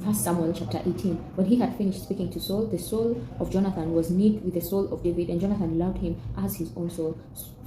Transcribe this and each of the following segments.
1 Samuel chapter 18. When he had finished speaking to Saul, the soul of Jonathan was knit with the soul of David, and Jonathan loved him as his own soul.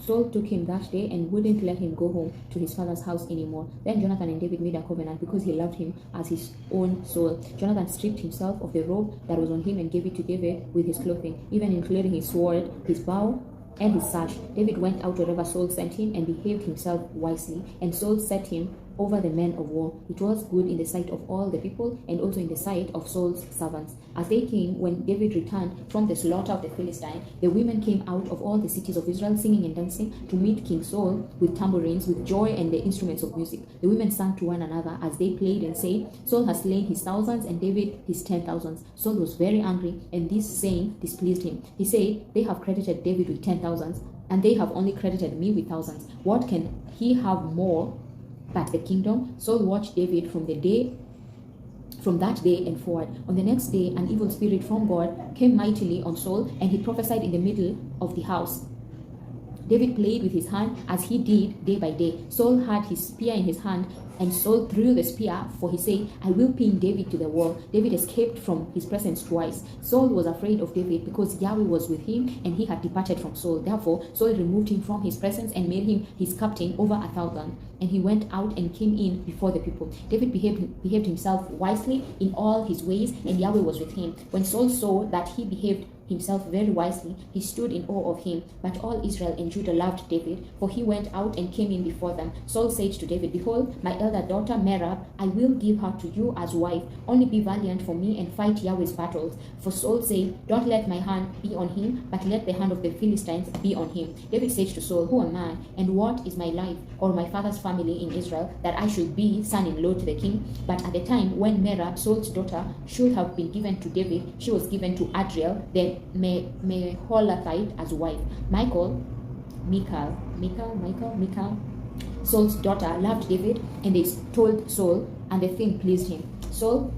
Saul took him that day and wouldn't let him go home to his father's house anymore. Then Jonathan and David made a covenant because he loved him as his own soul. Jonathan stripped himself of the robe that was on him and gave it to David with his clothing, even including his sword, his bow, and his sash. David went out wherever Saul sent him and behaved himself wisely, and Saul set him over the men of war. It was good in the sight of all the people and also in the sight of Saul's servants. As they came, when David returned from the slaughter of the Philistine, the women came out of all the cities of Israel singing and dancing to meet King Saul with tambourines, with joy and the instruments of music. The women sang to one another as they played and said, Saul has slain his thousands and David his 10,000s. Saul was very angry, and this saying displeased him. He said, they have credited David with 10,000s, and they have only credited me with thousands. What can he have more but the kingdom? Saul watched David from that day and forward. On the next day, an evil spirit from God came mightily on Saul, and he prophesied in the middle of the house. David played with his hand as he did day by day. Saul had his spear in his hand, and Saul threw the spear, for he said, I will pin David to the wall. David escaped from his presence twice. Saul was afraid of David because Yahweh was with him, and he had departed from Saul. Therefore, Saul removed him from his presence and made him his captain over 1,000. And he went out and came in before the people. David behaved himself wisely in all his ways, and Yahweh was with him. When Saul saw that he behaved himself very wisely, he stood in awe of him. But all Israel and Judah loved David, for he went out and came in before them. Saul said to David, behold, my elder daughter Merab, I will give her to you as wife. Only be valiant for me and fight Yahweh's battles. For Saul said, don't let my hand be on him, but let the hand of the Philistines be on him. David said to Saul, who am I, and what is my life, or my father's family in Israel, that I should be son-in-law to the king? But at the time when Merab, Saul's daughter, should have been given to David, she was given to Adriel, the Meholathite, as wife. Michal, Saul's daughter, loved David, and they told Saul, and the thing pleased him. Saul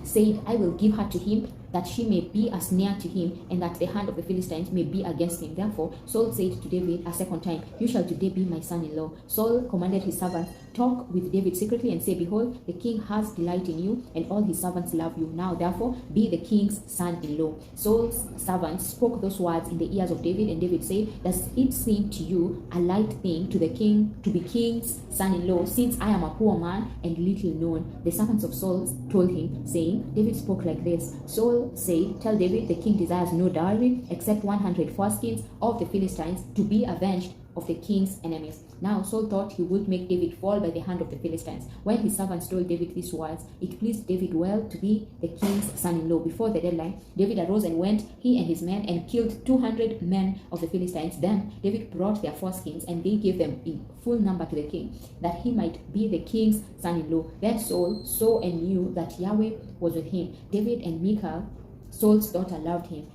said, I will give her to him, that she may be as near to him, and that the hand of the Philistines may be against him. Therefore Saul said to David a second time, you shall today be my son-in-law. Saul commanded his servants, talk with David secretly and say, behold, the king has delight in you, and all his servants love you. Now therefore be the king's son-in-law. Saul's servants spoke those words in the ears of David, and David said, does it seem to you a light thing to the king to be king's son-in-law, since I am a poor man and little known? The servants of Saul told him, saying, David spoke like this. Saul said, tell David, the king desires no dowry except 100 foreskins of the Philistines, to be avenged of the king's enemies. Now Saul thought he would make David fall by the hand of the Philistines. When his servants told David these words, it pleased David well to be the king's son-in-law. Before the deadline, David arose and went, he and his men, and killed 200 men of the Philistines. Then David brought their foreskins, and they gave them in full number to the king, that he might be the king's son-in-law. Then Saul saw and knew that Yahweh was with him. David and Michal, Saul's daughter, loved him.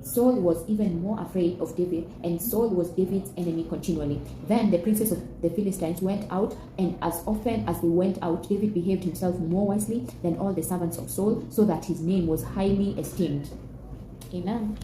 Saul was even more afraid of David, and Saul was David's enemy continually. Then the princes of the Philistines went out, and as often as they went out, David behaved himself more wisely than all the servants of Saul, so that his name was highly esteemed. Amen.